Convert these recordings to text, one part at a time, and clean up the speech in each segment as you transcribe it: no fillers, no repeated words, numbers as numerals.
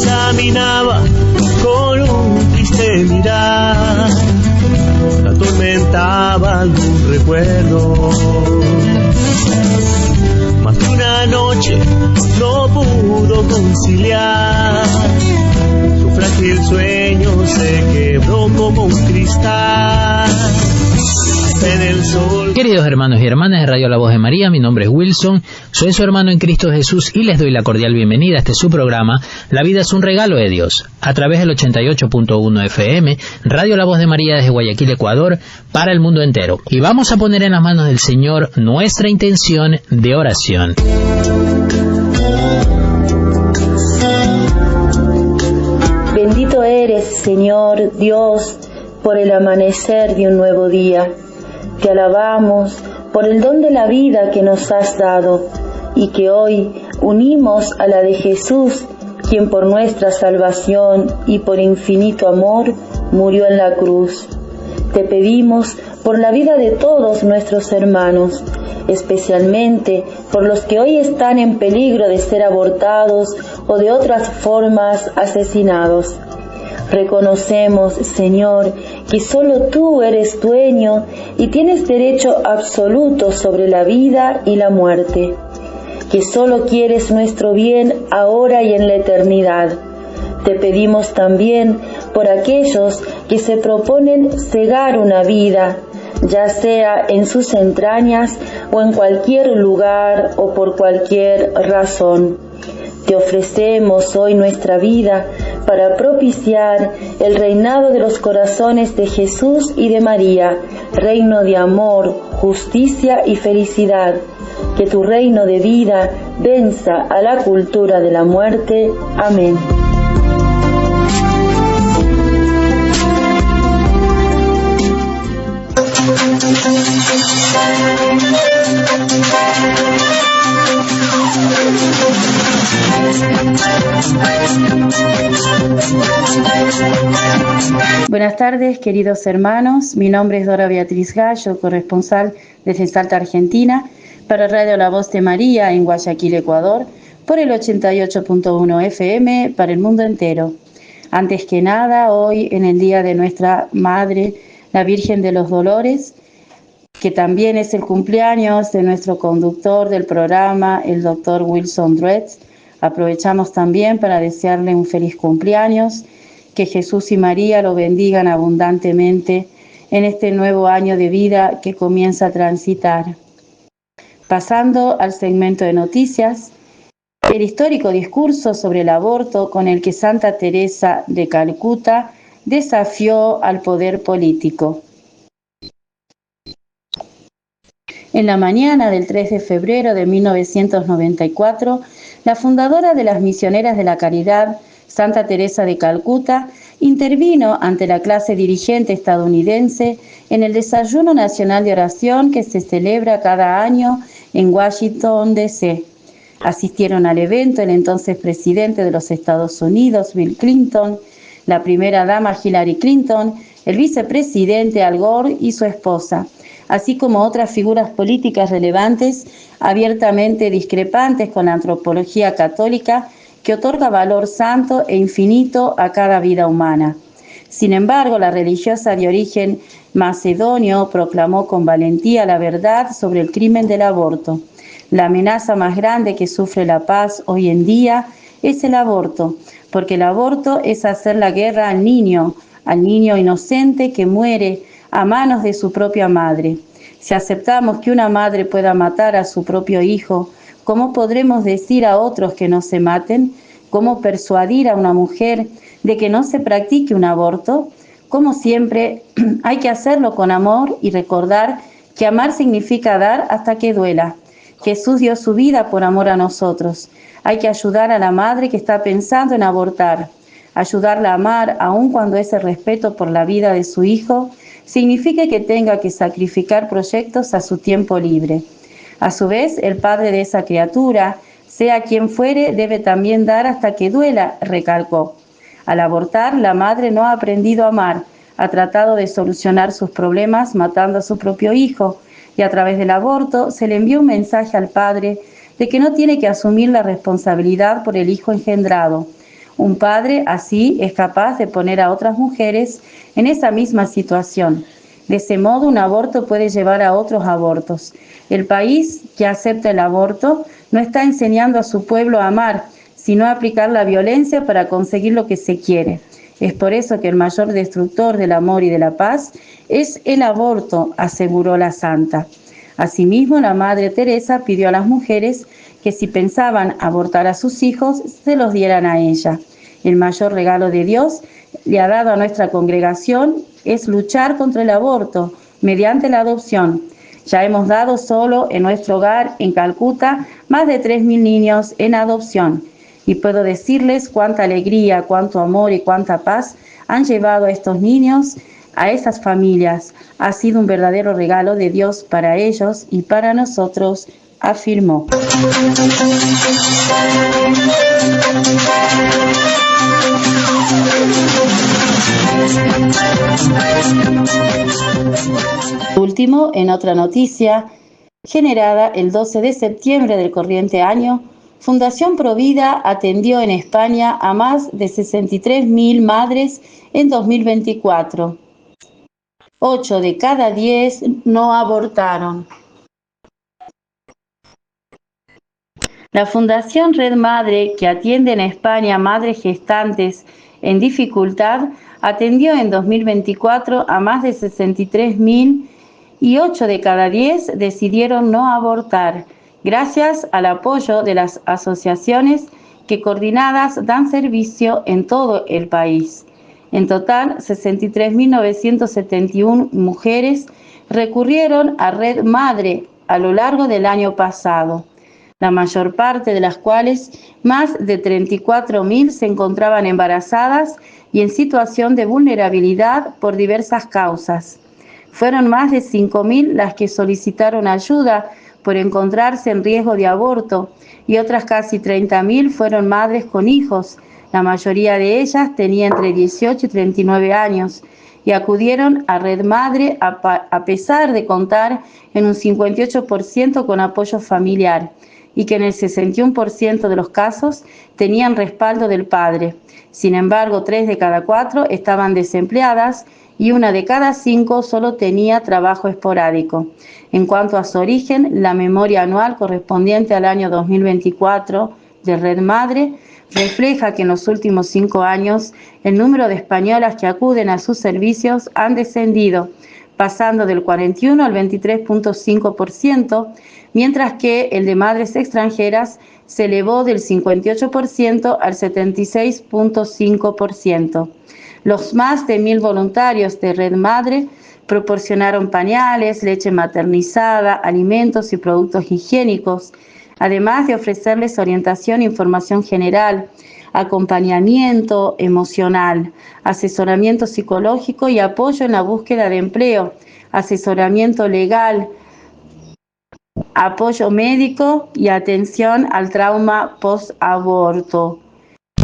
Caminaba con un triste mirar, la atormentaba algún recuerdo. Más de una noche no pudo conciliar, su frágil sueño se quebró como un cristal. En el sol. Queridos hermanos y hermanas de Radio La Voz de María, mi nombre es Wilson, soy su hermano en Cristo Jesús y les doy la cordial bienvenida a este su programa, La vida es un regalo de Dios, a través del 88.1 FM, Radio La Voz de María desde Guayaquil, Ecuador, para el mundo entero. Y vamos a poner en las manos del Señor nuestra intención de oración. Bendito eres, Señor Dios, por el amanecer de un nuevo día. Te alabamos por el don de la vida que nos has dado y que hoy unimos a la de Jesús, quien por nuestra salvación y por infinito amor murió en la cruz. Te pedimos por la vida de todos nuestros hermanos, especialmente por los que hoy están en peligro de ser abortados o de otras formas asesinados. Reconocemos, Señor, que solo tú eres dueño y tienes derecho absoluto sobre la vida y la muerte, que solo quieres nuestro bien ahora y en la eternidad. Te pedimos también por aquellos que se proponen cegar una vida, ya sea en sus entrañas o en cualquier lugar o por cualquier razón. Te ofrecemos hoy nuestra vida para propiciar el reinado de los corazones de Jesús y de María, reino de amor, justicia y felicidad. Que tu reino de vida venza a la cultura de la muerte. Amén. Buenas tardes, queridos hermanos. Mi nombre es Dora Beatriz Gallo, corresponsal desde Salta, Argentina, para Radio La Voz de María en Guayaquil, Ecuador, por el 88.1 FM para el mundo entero. Antes que nada, hoy en el día de nuestra Madre, la Virgen de los Dolores, que también es el cumpleaños de nuestro conductor del programa, el doctor Wilson Dretz. Aprovechamos también para desearle un feliz cumpleaños, que Jesús y María lo bendigan abundantemente en este nuevo año de vida que comienza a transitar. Pasando al segmento de noticias, el histórico discurso sobre el aborto con el que Santa Teresa de Calcuta desafió al poder político. En la mañana del 3 de febrero de 1994, la fundadora de las Misioneras de la Caridad, Santa Teresa de Calcuta, intervino ante la clase dirigente estadounidense en el Desayuno Nacional de Oración que se celebra cada año en Washington, D.C. Asistieron al evento el entonces presidente de los Estados Unidos, Bill Clinton, la primera dama Hillary Clinton, el vicepresidente Al Gore y su esposa, así como otras figuras políticas relevantes, abiertamente discrepantes con la antropología católica que otorga valor santo e infinito a cada vida humana. Sin embargo, la religiosa de origen macedonio proclamó con valentía la verdad sobre el crimen del aborto. La amenaza más grande que sufre la paz hoy en día es el aborto, porque el aborto es hacer la guerra al niño inocente que muere a manos de su propia madre. Si aceptamos que una madre pueda matar a su propio hijo, ¿cómo podremos decir a otros que no se maten? ¿Cómo persuadir a una mujer de que no se practique un aborto? Como siempre, hay que hacerlo con amor y recordar que amar significa dar hasta que duela. Jesús dio su vida por amor a nosotros. Hay que ayudar a la madre que está pensando en abortar. ayudarla a amar, aun cuando ese respeto por la vida de su hijo signifique que tenga que sacrificar proyectos a su tiempo libre. A su vez, el padre de esa criatura, sea quien fuere, debe también dar hasta que duela, recalcó. Al abortar, la madre no ha aprendido a amar, ha tratado de solucionar sus problemas matando a su propio hijo, y a través del aborto se le envió un mensaje al padre de que no tiene que asumir la responsabilidad por el hijo engendrado. Un padre así es capaz de poner a otras mujeres en esa misma situación. De ese modo, un aborto puede llevar a otros abortos. El país que acepta el aborto no está enseñando a su pueblo a amar, sino a aplicar la violencia para conseguir lo que se quiere. Es por eso que el mayor destructor del amor y de la paz es el aborto, aseguró la santa. Asimismo, la Madre Teresa pidió a las mujeres que si pensaban abortar a sus hijos, se los dieran a ella. El mayor regalo de Dios le ha dado a nuestra congregación es luchar contra el aborto mediante la adopción. Ya hemos dado solo en nuestro hogar en Calcuta más de 3.000 niños en adopción. Y puedo decirles cuánta alegría, cuánto amor y cuánta paz han llevado a estos niños, a esas familias. Ha sido un verdadero regalo de Dios para ellos y para nosotros, afirmó. Último, en otra noticia, generada el 12 de septiembre del corriente año, Fundación Provida atendió en España a más de 63.000 madres en 2024. 8 de cada 10 no abortaron. La Fundación Red Madre, que atiende en España a madres gestantes en dificultad, atendió en 2024 a más de 63.000 y 8 de cada 10 decidieron no abortar, gracias al apoyo de las asociaciones que coordinadas dan servicio en todo el país. En total, 63.971 mujeres recurrieron a Red Madre a lo largo del año pasado, la mayor parte de las cuales, más de 34.000, se encontraban embarazadas y en situación de vulnerabilidad por diversas causas. Fueron más de 5.000 las que solicitaron ayuda por encontrarse en riesgo de aborto y otras casi 30.000 fueron madres con hijos. La mayoría de ellas tenía entre 18 y 39 años y acudieron a Red Madre a pesar de contar en un 58% con apoyo familiar y que en el 61% de los casos tenían respaldo del padre. Sin embargo, 3 de cada 4 estaban desempleadas y 1 de cada 5 solo tenía trabajo esporádico. En cuanto a su origen, la memoria anual correspondiente al año 2024 de Red Madre refleja que en los últimos 5 años el número de españolas que acuden a sus servicios han descendido, pasando del 41 al 23.5%, mientras que el de madres extranjeras se elevó del 58% al 76.5%. Los más de 1.000 voluntarios de Red Madre proporcionaron pañales, leche maternizada, alimentos y productos higiénicos, además de ofrecerles orientación e información general, acompañamiento emocional, asesoramiento psicológico y apoyo en la búsqueda de empleo, asesoramiento legal, apoyo médico y atención al trauma post-aborto.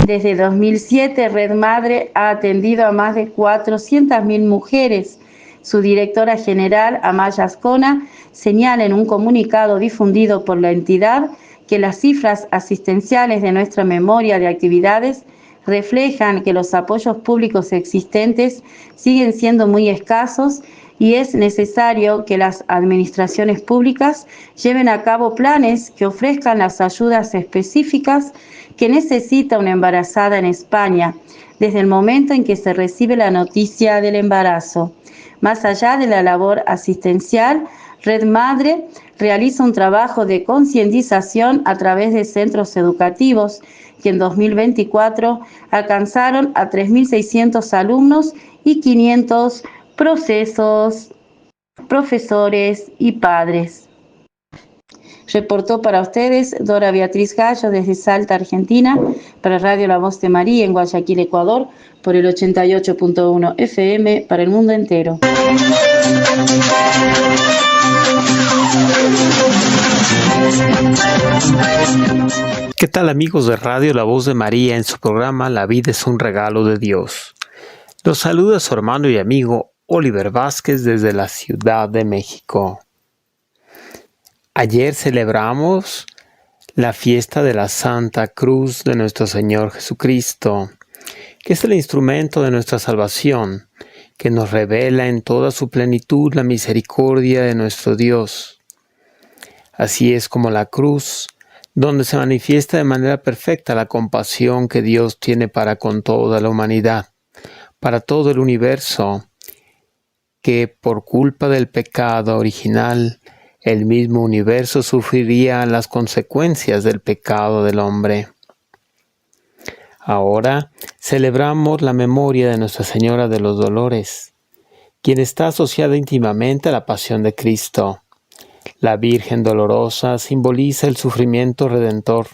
Desde 2007, Red Madre ha atendido a más de 400.000 mujeres. Su directora general, Amaya Azcona, señala en un comunicado difundido por la entidad que las cifras asistenciales de nuestra memoria de actividades reflejan que los apoyos públicos existentes siguen siendo muy escasos y es necesario que las administraciones públicas lleven a cabo planes que ofrezcan las ayudas específicas que necesita una embarazada en España desde el momento en que se recibe la noticia del embarazo. Más allá de la labor asistencial, Red Madre realiza un trabajo de concientización a través de centros educativos que en 2024 alcanzaron a 3.600 alumnos y 500 profesores y padres. Reportó para ustedes Dora Beatriz Gallo desde Salta, Argentina, para Radio La Voz de María en Guayaquil, Ecuador, por el 88.1 FM para el mundo entero. ¿Qué tal, amigos de Radio La Voz de María en su programa La vida es un regalo de Dios? Los saluda su hermano y amigo Oliver Vázquez desde la Ciudad de México. Ayer celebramos la fiesta de la Santa Cruz de nuestro Señor Jesucristo, que es el instrumento de nuestra salvación, que nos revela en toda su plenitud la misericordia de nuestro Dios. Así es como la cruz, donde se manifiesta de manera perfecta la compasión que Dios tiene para con toda la humanidad, para todo el universo, que por culpa del pecado original, el mismo universo sufriría las consecuencias del pecado del hombre. Ahora celebramos la memoria de Nuestra Señora de los Dolores, quien está asociada íntimamente a la pasión de Cristo. La Virgen Dolorosa simboliza el sufrimiento redentor.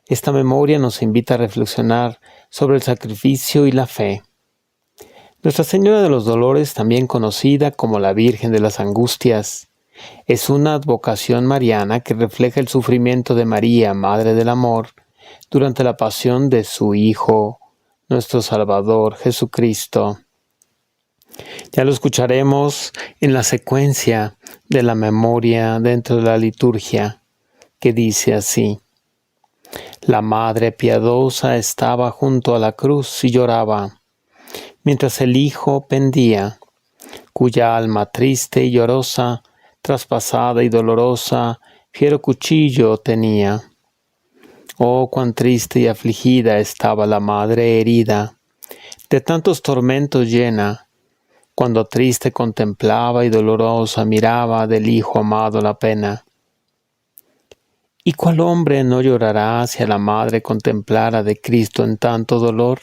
Esta memoria nos invita a reflexionar sobre el sacrificio y la fe. Nuestra Señora de los Dolores, también conocida como la Virgen de las Angustias, es una advocación mariana que refleja el sufrimiento de María, Madre del Amor, durante la pasión de su Hijo, nuestro Salvador Jesucristo. Ya lo escucharemos en la secuencia de la memoria dentro de la liturgia, que dice así: La Madre piadosa estaba junto a la cruz y lloraba, mientras el Hijo pendía, cuya alma triste y llorosa, traspasada y dolorosa, fiero cuchillo tenía. Oh, cuán triste y afligida estaba la madre herida, de tantos tormentos llena, cuando triste contemplaba y dolorosa miraba del Hijo amado la pena. ¿Y cuál hombre no llorará si a la madre contemplara de Cristo en tanto dolor?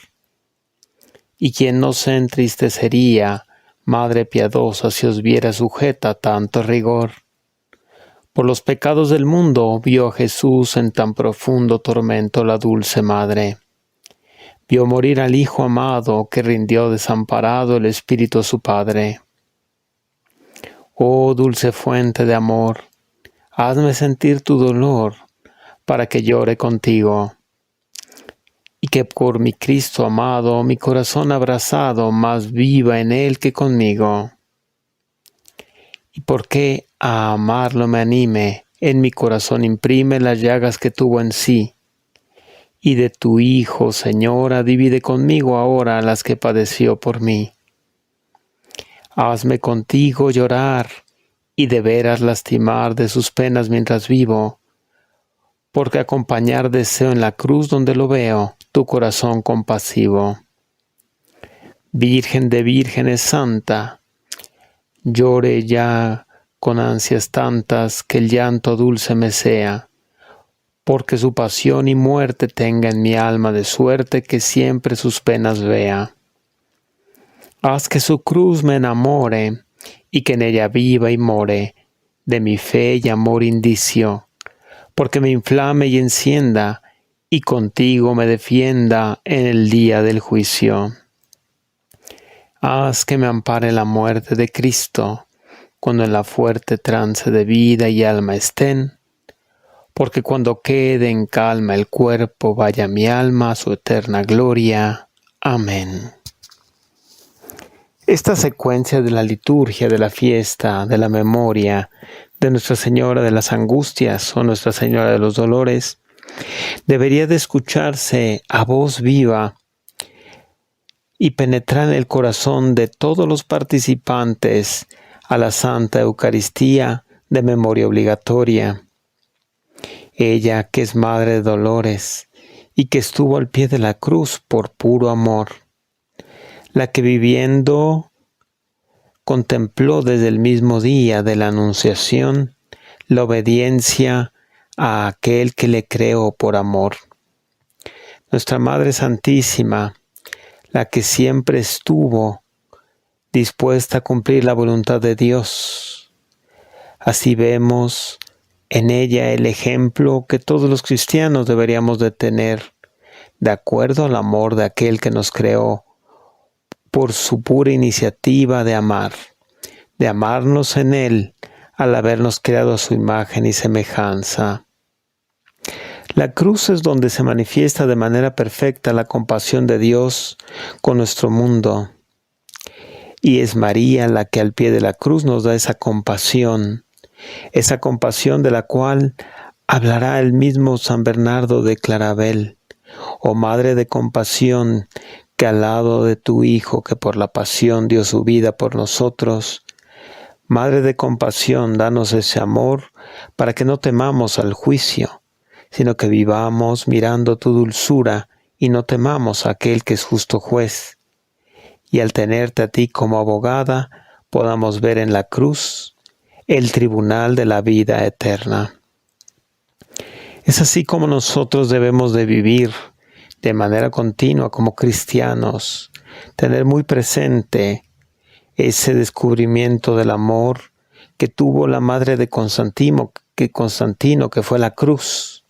¿Y quién no se entristecería, Madre piadosa, si os viera sujeta a tanto rigor? Por los pecados del mundo vio a Jesús en tan profundo tormento la dulce Madre. Vio morir al Hijo amado que rindió desamparado el Espíritu a su Padre. Oh dulce fuente de amor, hazme sentir tu dolor para que llore contigo. Y que por mi Cristo amado, mi corazón abrazado, más viva en Él que conmigo. Y porque a amarlo me anime, en mi corazón imprime las llagas que tuvo en sí. Y de tu Hijo, Señora, divide conmigo ahora las que padeció por mí. Hazme contigo llorar, y de veras lastimar de sus penas mientras vivo, porque acompañar deseo en la cruz donde lo veo, tu corazón compasivo. Virgen de vírgenes santa, llore ya con ansias tantas que el llanto dulce me sea, porque su pasión y muerte tenga en mi alma de suerte que siempre sus penas vea. Haz que su cruz me enamore y que en ella viva y more de mi fe y amor indicio, porque me inflame y encienda y contigo me defienda en el día del juicio. Haz que me ampare la muerte de Cristo, cuando en la fuerte trance de vida y alma estén, porque cuando quede en calma el cuerpo, vaya mi alma a su eterna gloria. Amén. Esta secuencia de la liturgia, de la fiesta, de la memoria de Nuestra Señora de las Angustias o Nuestra Señora de los Dolores, debería de escucharse a voz viva y penetrar en el corazón de todos los participantes a la Santa Eucaristía de memoria obligatoria. Ella, que es Madre de Dolores y que estuvo al pie de la cruz por puro amor, la que viviendo contempló desde el mismo día de la Anunciación la obediencia a aquel que le creó por amor. Nuestra Madre Santísima, la que siempre estuvo dispuesta a cumplir la voluntad de Dios. Así vemos en ella el ejemplo que todos los cristianos deberíamos de tener, de acuerdo al amor de aquel que nos creó por su pura iniciativa de amar, de amarnos en Él al habernos creado a su imagen y semejanza. La cruz es donde se manifiesta de manera perfecta la compasión de Dios con nuestro mundo. Y es María la que al pie de la cruz nos da esa compasión de la cual hablará el mismo San Bernardo de Claravel. Oh Madre de compasión, que al lado de tu Hijo, que por la pasión dio su vida por nosotros, Madre de compasión, danos ese amor para que no temamos al juicio, sino que vivamos mirando tu dulzura y no temamos a aquel que es justo juez. Y al tenerte a ti como abogada, podamos ver en la cruz el tribunal de la vida eterna. Es así como nosotros debemos de vivir de manera continua como cristianos, tener muy presente ese descubrimiento del amor que tuvo la madre de Constantino, que fue la cruz.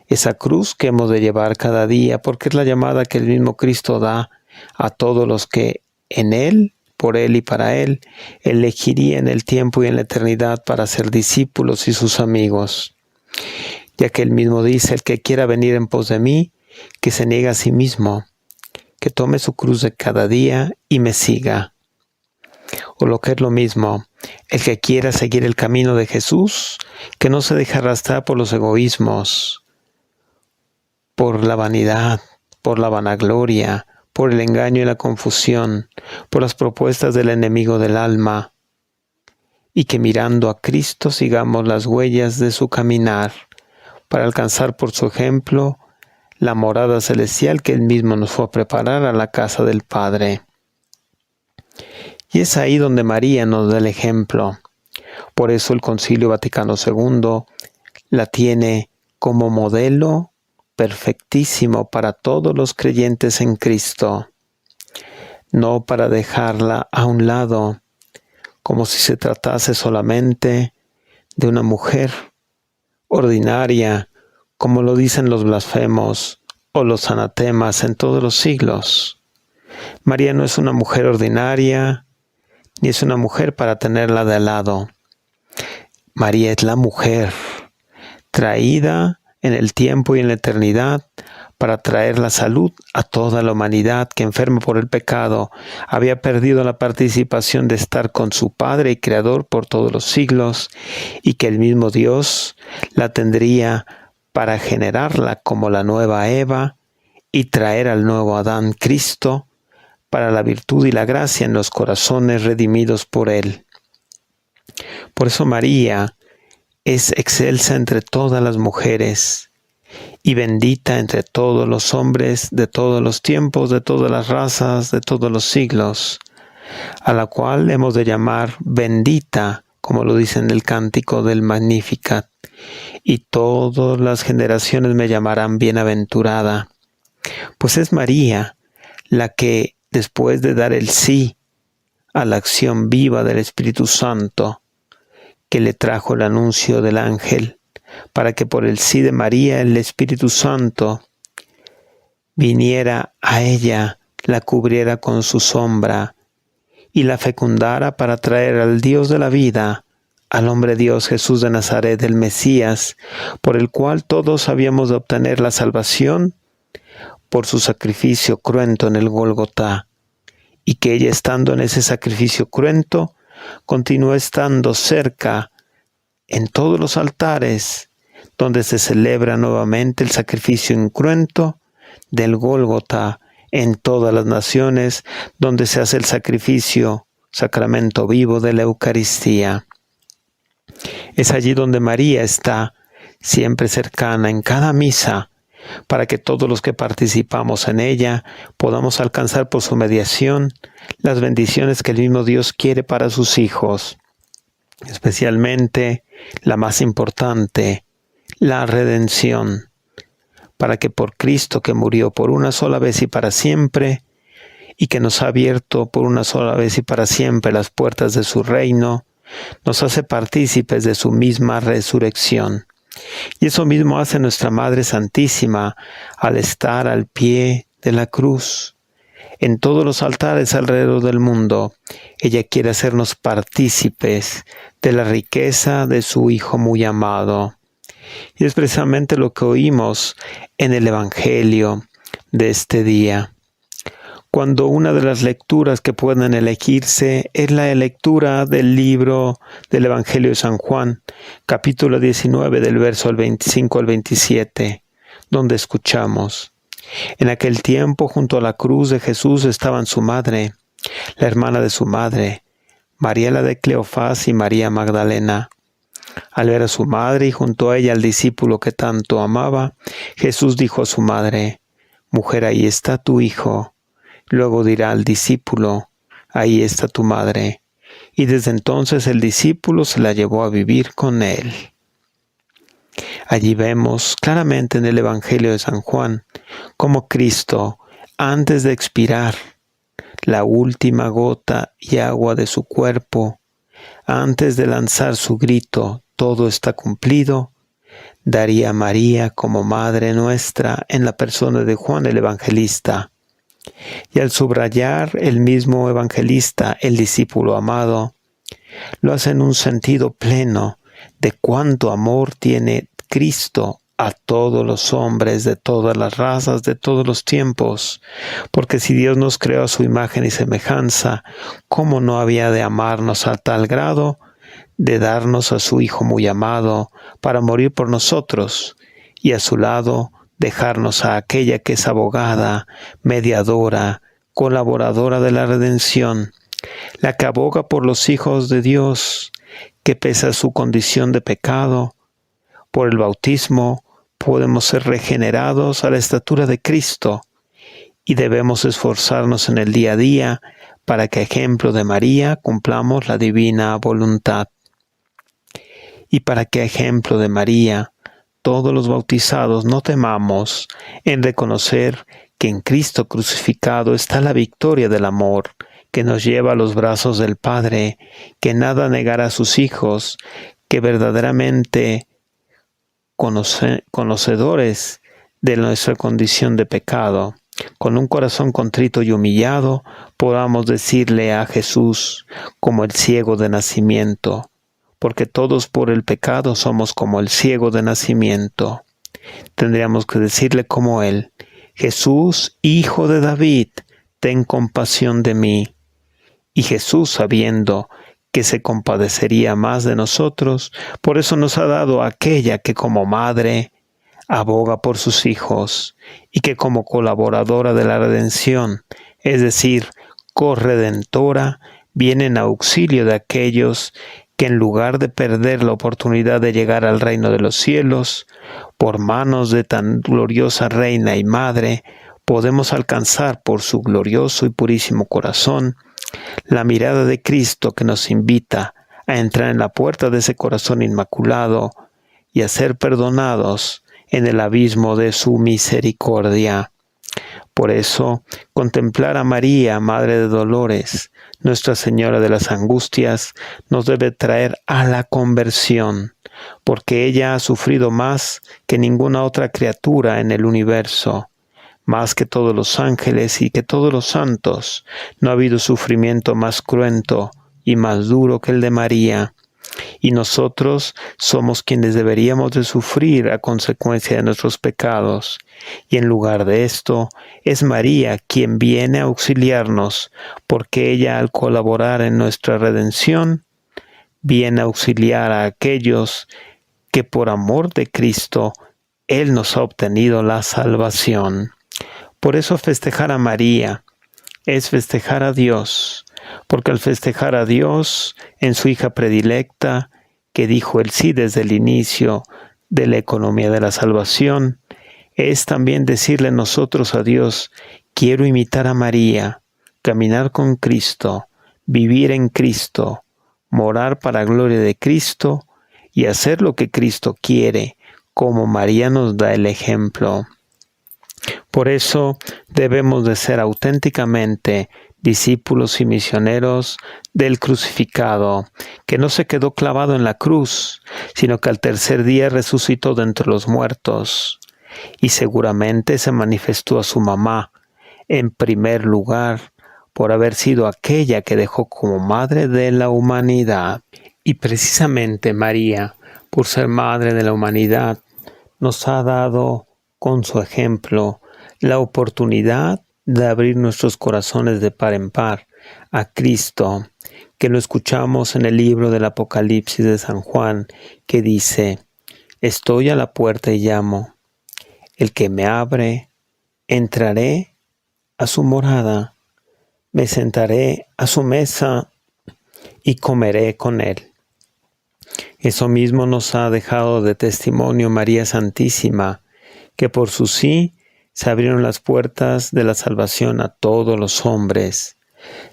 Esa cruz que hemos de llevar cada día, porque es la llamada que el mismo Cristo da a todos los que en Él, por Él y para Él, elegiría en el tiempo y en la eternidad para ser discípulos y sus amigos. Ya que Él mismo dice, el que quiera venir en pos de mí, que se niegue a sí mismo, que tome su cruz de cada día y me siga. O lo que es lo mismo, el que quiera seguir el camino de Jesús, que no se deje arrastrar por los egoísmos, por la vanidad, por la vanagloria, por el engaño y la confusión, por las propuestas del enemigo del alma, y que mirando a Cristo sigamos las huellas de su caminar, para alcanzar por su ejemplo la morada celestial que Él mismo nos fue a preparar a la casa del Padre. Y es ahí donde María nos da el ejemplo. Por eso el Concilio Vaticano II la tiene como modelo perfectísimo para todos los creyentes en Cristo, no para dejarla a un lado, como si se tratase solamente de una mujer ordinaria, como lo dicen los blasfemos o los anatemas en todos los siglos. María no es una mujer ordinaria, ni es una mujer para tenerla de al lado. María es la mujer traída en el tiempo y en la eternidad para traer la salud a toda la humanidad que, enferma por el pecado, había perdido la participación de estar con su Padre y Creador por todos los siglos, y que el mismo Dios la tendría para generarla como la nueva Eva y traer al nuevo Adán, Cristo, para la virtud y la gracia en los corazones redimidos por Él. Por eso María es excelsa entre todas las mujeres y bendita entre todos los hombres de todos los tiempos, de todas las razas, de todos los siglos, a la cual hemos de llamar bendita, como lo dice en el cántico del Magnificat, y todas las generaciones me llamarán bienaventurada. Pues es María la que, después de dar el sí a la acción viva del Espíritu Santo, que le trajo el anuncio del ángel, para que por el sí de María el Espíritu Santo viniera a ella, la cubriera con su sombra y la fecundara para traer al Dios de la vida, al hombre Dios Jesús de Nazaret, el Mesías, por el cual todos habíamos de obtener la salvación por su sacrificio cruento en el Gólgota, y que ella, estando en ese sacrificio cruento, continúa estando cerca en todos los altares donde se celebra nuevamente el sacrificio incruento del Gólgota, en todas las naciones donde se hace el sacrificio, sacramento vivo de la Eucaristía. Es allí donde María está siempre cercana en cada misa, para que todos los que participamos en ella podamos alcanzar por su mediación las bendiciones que el mismo Dios quiere para sus hijos, especialmente la más importante, la redención, para que por Cristo, que murió por una sola vez y para siempre, y que nos ha abierto por una sola vez y para siempre las puertas de su reino, nos hace partícipes de su misma resurrección. Y eso mismo hace nuestra Madre Santísima al estar al pie de la cruz. En todos los altares alrededor del mundo, ella quiere hacernos partícipes de la riqueza de su Hijo muy amado. Y es precisamente lo que oímos en el Evangelio de este día. Cuando una de las lecturas que pueden elegirse es la lectura del libro del Evangelio de San Juan, capítulo 19, del verso 25 al 27, donde escuchamos: en aquel tiempo, junto a la cruz de Jesús estaban su madre, la hermana de su madre, María la de Cleofás y María Magdalena. Al ver a su madre y junto a ella al discípulo que tanto amaba, Jesús dijo a su madre: mujer, ahí está tu hijo. Luego dirá al discípulo: ahí está tu madre. Y desde entonces el discípulo se la llevó a vivir con él. Allí vemos claramente en el Evangelio de San Juan cómo Cristo, antes de expirar la última gota y agua de su cuerpo, antes de lanzar su grito: todo está cumplido, daría a María como Madre nuestra en la persona de Juan el Evangelista. Y al subrayar el mismo evangelista, el discípulo amado, lo hace en un sentido pleno de cuánto amor tiene Cristo a todos los hombres de todas las razas, de todos los tiempos. Porque si Dios nos creó a su imagen y semejanza, ¿cómo no había de amarnos a tal grado de darnos a su Hijo muy amado para morir por nosotros, y a su lado dejarnos a aquella que es abogada, mediadora, colaboradora de la redención, la que aboga por los hijos de Dios, que pese a su condición de pecado, por el bautismo podemos ser regenerados a la estatura de Cristo, y debemos esforzarnos en el día a día para que, a ejemplo de María, cumplamos la divina voluntad. Y para que, a ejemplo de María, todos los bautizados no temamos en reconocer que en Cristo crucificado está la victoria del amor, que nos lleva a los brazos del Padre, que nada negará a sus hijos, que verdaderamente conocedores de nuestra condición de pecado, con un corazón contrito y humillado, podamos decirle a Jesús como el ciego de nacimiento: porque todos por el pecado somos como el ciego de nacimiento. Tendríamos que decirle como él: Jesús, hijo de David, ten compasión de mí. Y Jesús, sabiendo que se compadecería más de nosotros, por eso nos ha dado a aquella que como madre aboga por sus hijos, y que como colaboradora de la redención, es decir, corredentora, viene en auxilio de aquellos que en lugar de perder la oportunidad de llegar al reino de los cielos, por manos de tan gloriosa Reina y Madre, podemos alcanzar por su glorioso y purísimo corazón la mirada de Cristo, que nos invita a entrar en la puerta de ese corazón inmaculado y a ser perdonados en el abismo de su misericordia. Por eso, contemplar a María, Madre de Dolores, Nuestra Señora de las Angustias, nos debe traer a la conversión, porque ella ha sufrido más que ninguna otra criatura en el universo, más que todos los ángeles y que todos los santos. No ha habido sufrimiento más cruento y más duro que el de María. Y nosotros somos quienes deberíamos de sufrir a consecuencia de nuestros pecados. Y en lugar de esto, es María quien viene a auxiliarnos, porque ella, al colaborar en nuestra redención, viene a auxiliar a aquellos que por amor de Cristo, Él nos ha obtenido la salvación. Por eso festejar a María es festejar a Dios, porque al festejar a Dios en su hija predilecta, que dijo el sí desde el inicio de la economía de la salvación, es también decirle nosotros a Dios: quiero imitar a María, caminar con Cristo, vivir en Cristo, morar para gloria de Cristo y hacer lo que Cristo quiere, como María nos da el ejemplo. Por eso debemos de ser auténticamente discípulos y misioneros del crucificado, que no se quedó clavado en la cruz, sino que al tercer día resucitó de entre los muertos, y seguramente se manifestó a su mamá, en primer lugar, por haber sido aquella que dejó como madre de la humanidad. Y precisamente María, por ser madre de la humanidad, nos ha dado con su ejemplo la oportunidad de abrir nuestros corazones de par en par a Cristo, que lo escuchamos en el libro del Apocalipsis de San Juan, que dice: estoy a la puerta y llamo. El que me abre, entraré a su morada, me sentaré a su mesa y comeré con él. Eso mismo nos ha dejado de testimonio María Santísima, que por su sí se abrieron las puertas de la salvación a todos los hombres,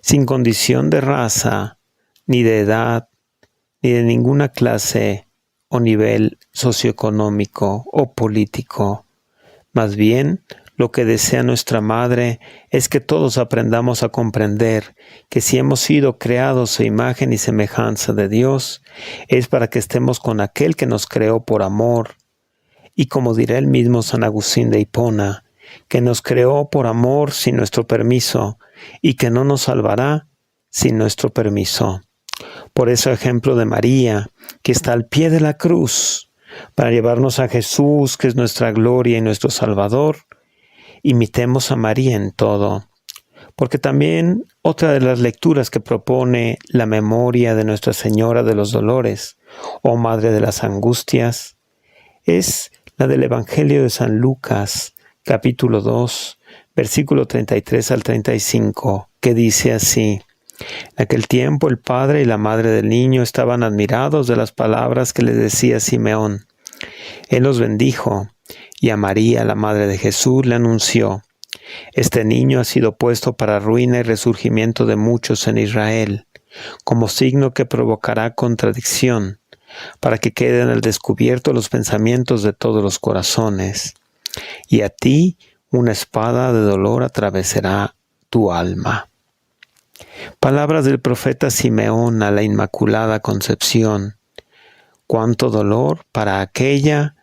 sin condición de raza, ni de edad, ni de ninguna clase o nivel socioeconómico o político. Más bien, lo que desea nuestra Madre es que todos aprendamos a comprender que si hemos sido creados a imagen y semejanza de Dios, es para que estemos con aquel que nos creó por amor. Y como dirá el mismo San Agustín de Hipona, que nos creó por amor sin nuestro permiso y que no nos salvará sin nuestro permiso. Por eso, ejemplo de María, que está al pie de la cruz, para llevarnos a Jesús, que es nuestra gloria y nuestro Salvador, imitemos a María en todo. Porque también otra de las lecturas que propone la memoria de Nuestra Señora de los Dolores, o Madre de las Angustias, es la del Evangelio de San Lucas, capítulo 2, versículo 33 al 35, que dice así: en aquel tiempo el padre y la madre del niño estaban admirados de las palabras que les decía Simeón. Él los bendijo, y a María, la madre de Jesús, le anunció: este niño ha sido puesto para ruina y resurgimiento de muchos en Israel, como signo que provocará contradicción, para que queden al descubierto los pensamientos de todos los corazones. Y a ti una espada de dolor atravesará tu alma. Palabras del profeta Simeón a la Inmaculada Concepción. Cuánto dolor para aquella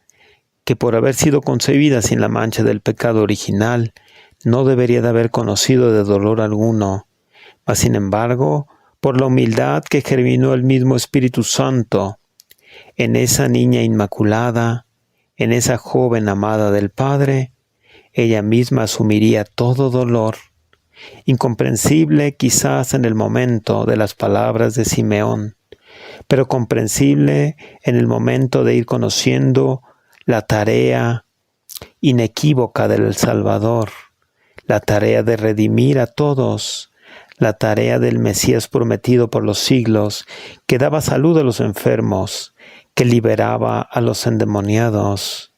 que por haber sido concebida sin la mancha del pecado original, no debería de haber conocido de dolor alguno, mas sin embargo, por la humildad que germinó el mismo Espíritu Santo en esa niña inmaculada, en esa joven amada del Padre, ella misma asumiría todo dolor, incomprensible quizás en el momento de las palabras de Simeón, pero comprensible en el momento de ir conociendo la tarea inequívoca del Salvador, la tarea de redimir a todos, la tarea del Mesías prometido por los siglos, que daba salud a los enfermos, que liberaba a los endemoniados,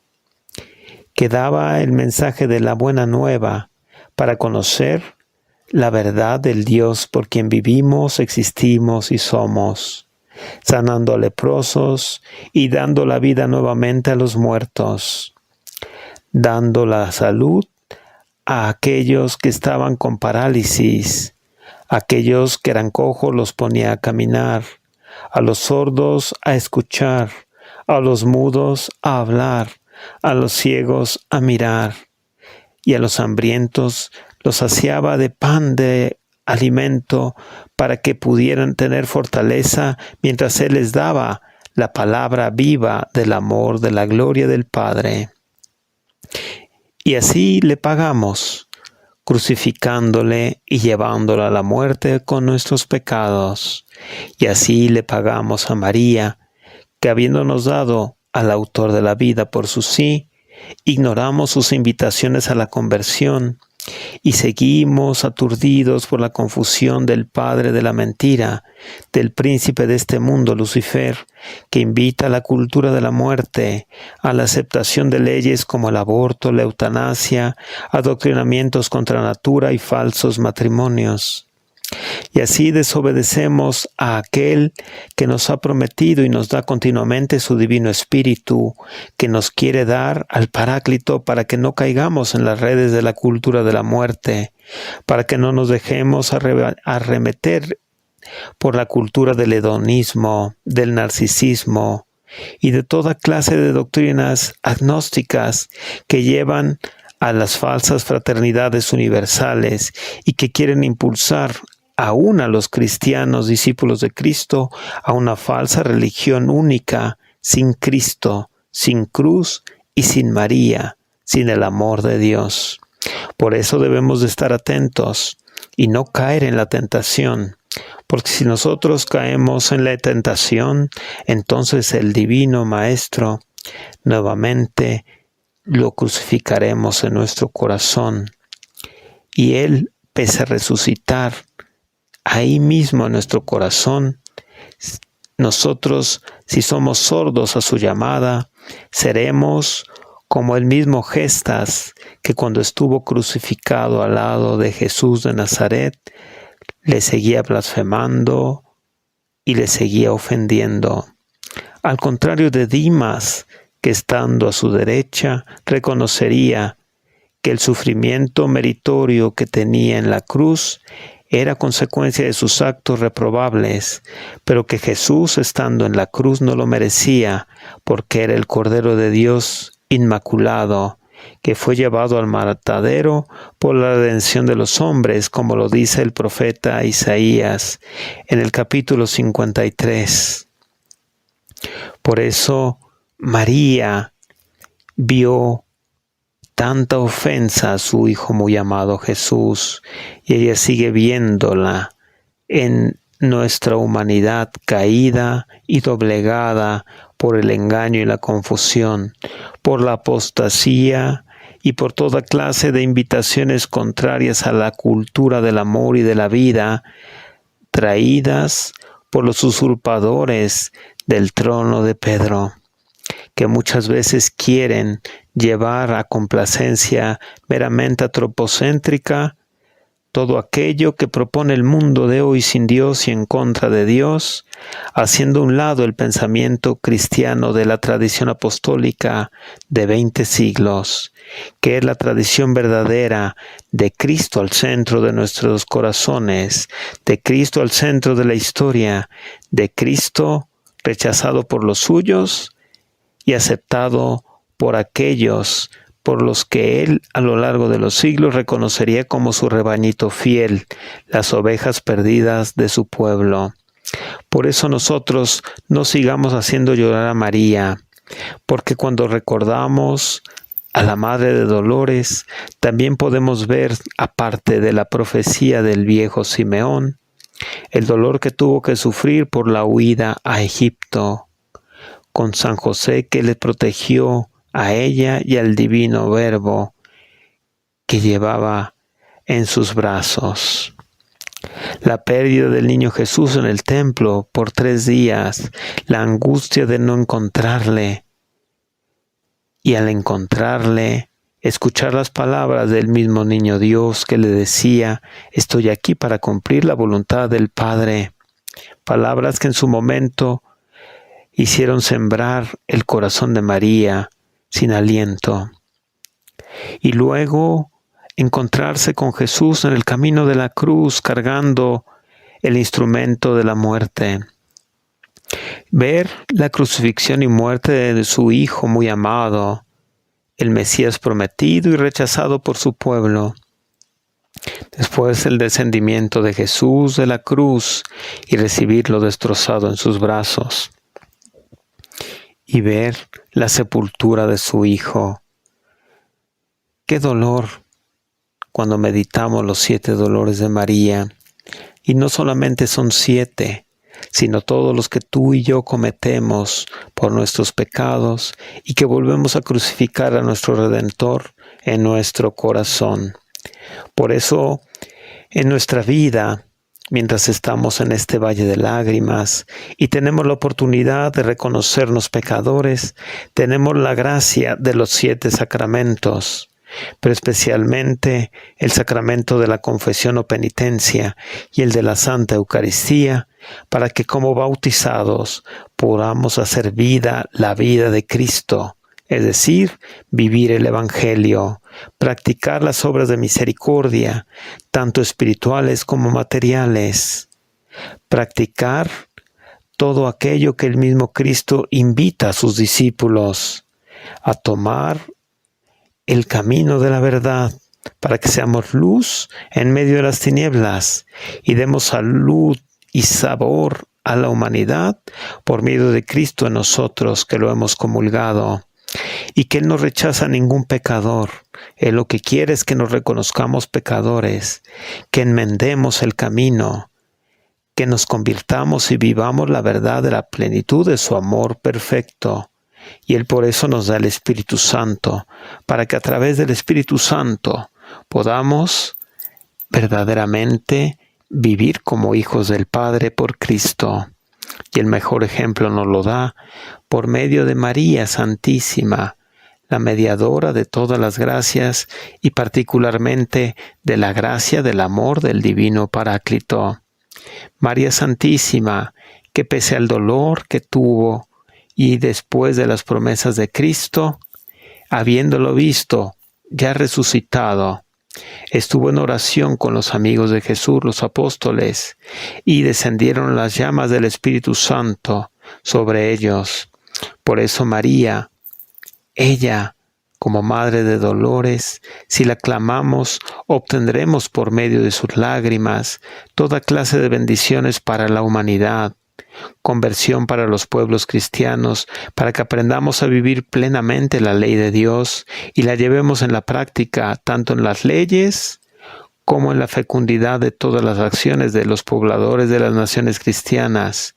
que daba el mensaje de la buena nueva para conocer la verdad del Dios por quien vivimos, existimos y somos, sanando a leprosos y dando la vida nuevamente a los muertos, dando la salud a aquellos que estaban con parálisis, aquellos que eran cojos los ponía a caminar, a los sordos a escuchar, a los mudos a hablar, a los ciegos a mirar, y a los hambrientos los saciaba de pan de alimento para que pudieran tener fortaleza mientras Él les daba la palabra viva del amor, de la gloria del Padre. Y así le pagamos, crucificándole y llevándolo a la muerte con nuestros pecados. Y así le pagamos a María, que habiéndonos dado al autor de la vida por su sí, ignoramos sus invitaciones a la conversión y seguimos aturdidos por la confusión del padre de la mentira, del príncipe de este mundo, Lucifer, que invita a la cultura de la muerte, a la aceptación de leyes como el aborto, la eutanasia, adoctrinamientos contra natura y falsos matrimonios. Y así desobedecemos a aquel que nos ha prometido y nos da continuamente su Divino Espíritu, que nos quiere dar al Paráclito para que no caigamos en las redes de la cultura de la muerte, para que no nos dejemos arremeter por la cultura del hedonismo, del narcisismo y de toda clase de doctrinas agnósticas que llevan a las falsas fraternidades universales y que quieren impulsar aún a los cristianos discípulos de Cristo a una falsa religión única, sin Cristo, sin cruz y sin María, sin el amor de Dios. Por eso debemos de estar atentos y no caer en la tentación, porque si nosotros caemos en la tentación, entonces el Divino Maestro nuevamente lo crucificaremos en nuestro corazón y Él, pese a resucitar, ahí mismo en nuestro corazón, nosotros, si somos sordos a su llamada, seremos como el mismo Gestas, que cuando estuvo crucificado al lado de Jesús de Nazaret, le seguía blasfemando y le seguía ofendiendo. Al contrario de Dimas, que estando a su derecha, reconocería que el sufrimiento meritorio que tenía en la cruz era consecuencia de sus actos reprobables, pero que Jesús, estando en la cruz, no lo merecía, porque era el Cordero de Dios inmaculado, que fue llevado al matadero por la redención de los hombres, como lo dice el profeta Isaías en el capítulo 53. Por eso María vio tanta ofensa a su Hijo muy amado Jesús, y ella sigue viéndola en nuestra humanidad caída y doblegada por el engaño y la confusión, por la apostasía y por toda clase de invitaciones contrarias a la cultura del amor y de la vida, traídas por los usurpadores del trono de Pedro, que muchas veces quieren llevar a complacencia meramente antropocéntrica todo aquello que propone el mundo de hoy sin Dios y en contra de Dios, haciendo a un lado el pensamiento cristiano de la tradición apostólica de 20 siglos, que es la tradición verdadera de Cristo al centro de nuestros corazones, de Cristo al centro de la historia, de Cristo rechazado por los suyos y aceptado por aquellos por los que Él a lo largo de los siglos reconocería como su rebañito fiel, las ovejas perdidas de su pueblo. Por eso nosotros no sigamos haciendo llorar a María, porque cuando recordamos a la Madre de Dolores, también podemos ver, aparte de la profecía del viejo Simeón, el dolor que tuvo que sufrir por la huida a Egipto, con San José que le protegió a ella y al divino Verbo que llevaba en sus brazos. La pérdida del niño Jesús en el templo por 3 días, la angustia de no encontrarle, y al encontrarle, escuchar las palabras del mismo niño Dios que le decía: estoy aquí para cumplir la voluntad del Padre. Palabras que en su momento hicieron sembrar el corazón de María sin aliento. Y luego encontrarse con Jesús en el camino de la cruz cargando el instrumento de la muerte. Ver la crucifixión y muerte de su Hijo muy amado, el Mesías prometido y rechazado por su pueblo. Después el descendimiento de Jesús de la cruz y recibirlo destrozado en sus brazos. Y ver la sepultura de su Hijo. ¡Qué dolor! Cuando meditamos los 7 dolores de María, y no solamente son 7, sino todos los que tú y yo cometemos por nuestros pecados y que volvemos a crucificar a nuestro Redentor en nuestro corazón. Por eso, en nuestra vida, mientras estamos en este valle de lágrimas y tenemos la oportunidad de reconocernos pecadores, tenemos la gracia de los 7 sacramentos. pero especialmente el sacramento de la confesión o penitencia y el de la Santa Eucaristía, para que como bautizados podamos hacer vida la vida de Cristo, es decir, vivir el Evangelio, practicar las obras de misericordia, tanto espirituales como materiales, practicar todo aquello que el mismo Cristo invita a sus discípulos a tomar el camino de la verdad, para que seamos luz en medio de las tinieblas y demos salud y sabor a la humanidad por medio de Cristo en nosotros, que lo hemos comulgado, y que Él no rechaza a ningún pecador. Él lo que quiere es que nos reconozcamos pecadores, que enmendemos el camino, que nos convirtamos y vivamos la verdad de la plenitud de su amor perfecto. Y Él por eso nos da el Espíritu Santo, para que a través del Espíritu Santo podamos verdaderamente vivir como hijos del Padre por Cristo. Y el mejor ejemplo nos lo da por medio de María Santísima, la mediadora de todas las gracias y particularmente de la gracia del amor del Divino Paráclito. María Santísima, que pese al dolor que tuvo y después de las promesas de Cristo, habiéndolo visto ya resucitado, estuvo en oración con los amigos de Jesús, los apóstoles, y descendieron las llamas del Espíritu Santo sobre ellos. Por eso María, ella, como Madre de Dolores, si la clamamos, obtendremos por medio de sus lágrimas toda clase de bendiciones para la humanidad, conversión para los pueblos cristianos, para que aprendamos a vivir plenamente la ley de Dios y la llevemos en la práctica, tanto en las leyes como en la fecundidad de todas las acciones de los pobladores de las naciones cristianas,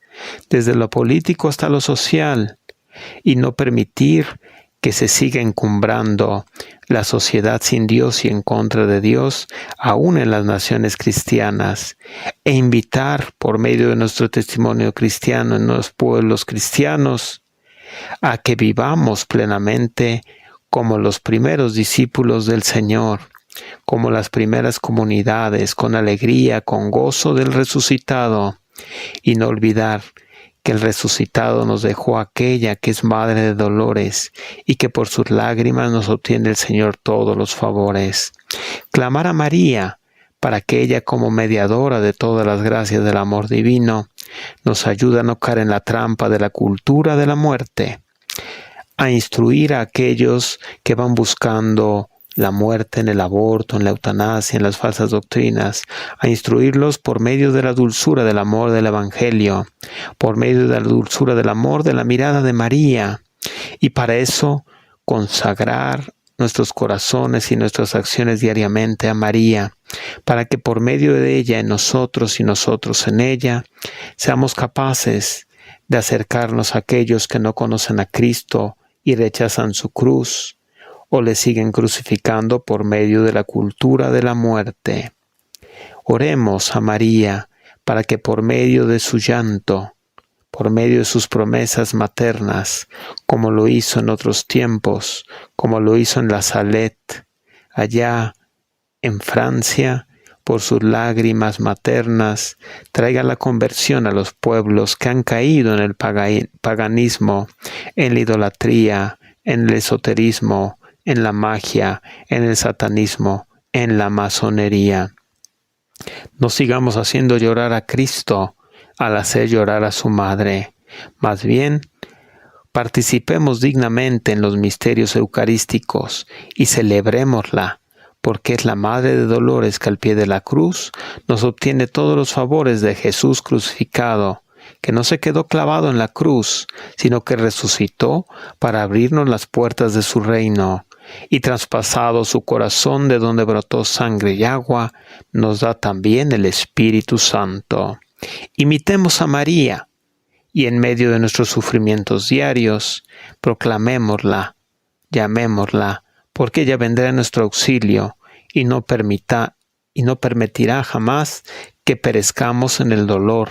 desde lo político hasta lo social, y no permitir que se siga encumbrando la sociedad sin Dios y en contra de Dios, aún en las naciones cristianas, e invitar por medio de nuestro testimonio cristiano en los pueblos cristianos a que vivamos plenamente como los primeros discípulos del Señor, como las primeras comunidades, con alegría, con gozo del resucitado, y no olvidar que el resucitado nos dejó aquella que es Madre de Dolores y que por sus lágrimas nos obtiene el Señor todos los favores. Clamar a María para que ella, como mediadora de todas las gracias del amor divino, nos ayude a no caer en la trampa de la cultura de la muerte, a instruir a aquellos que van buscando la muerte en el aborto, en la eutanasia, en las falsas doctrinas, a instruirlos por medio de la dulzura del amor del Evangelio, por medio de la dulzura del amor de la mirada de María, y para eso consagrar nuestros corazones y nuestras acciones diariamente a María, para que por medio de ella en nosotros y nosotros en ella, seamos capaces de acercarnos a aquellos que no conocen a Cristo y rechazan su cruz, o le siguen crucificando por medio de la cultura de la muerte. Oremos a María para que por medio de su llanto, por medio de sus promesas maternas, como lo hizo en otros tiempos, como lo hizo en la Salette, allá en Francia, por sus lágrimas maternas, traiga la conversión a los pueblos que han caído en el paganismo, en la idolatría, en el esoterismo, en la magia, en el satanismo, en la masonería. No sigamos haciendo llorar a Cristo al hacer llorar a su Madre. Más bien, participemos dignamente en los misterios eucarísticos y celebrémosla, porque es la Madre de Dolores que al pie de la cruz nos obtiene todos los favores de Jesús crucificado, que no se quedó clavado en la cruz, sino que resucitó para abrirnos las puertas de su reino, y traspasado su corazón de donde brotó sangre y agua, nos da también el Espíritu Santo. Imitemos a María, y en medio de nuestros sufrimientos diarios, proclamémosla, llamémosla, porque ella vendrá en nuestro auxilio, y no permitirá jamás que perezcamos en el dolor,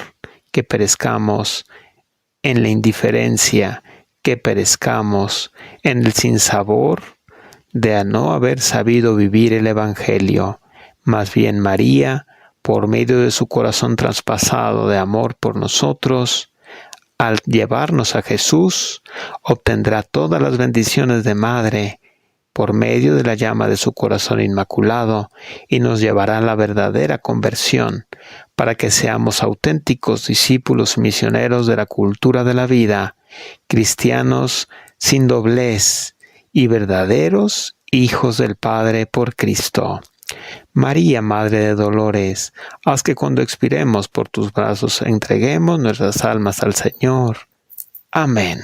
que perezcamos en la indiferencia, que perezcamos en el sinsabor de no haber sabido vivir el Evangelio. Más bien María, por medio de su corazón traspasado de amor por nosotros, al llevarnos a Jesús, obtendrá todas las bendiciones de madre por medio de la llama de su corazón inmaculado y nos llevará a la verdadera conversión para que seamos auténticos discípulos misioneros de la cultura de la vida, cristianos sin doblez y verdaderos hijos del Padre por Cristo. María, Madre de Dolores, haz que cuando expiremos por tus brazos entreguemos nuestras almas al Señor. Amén.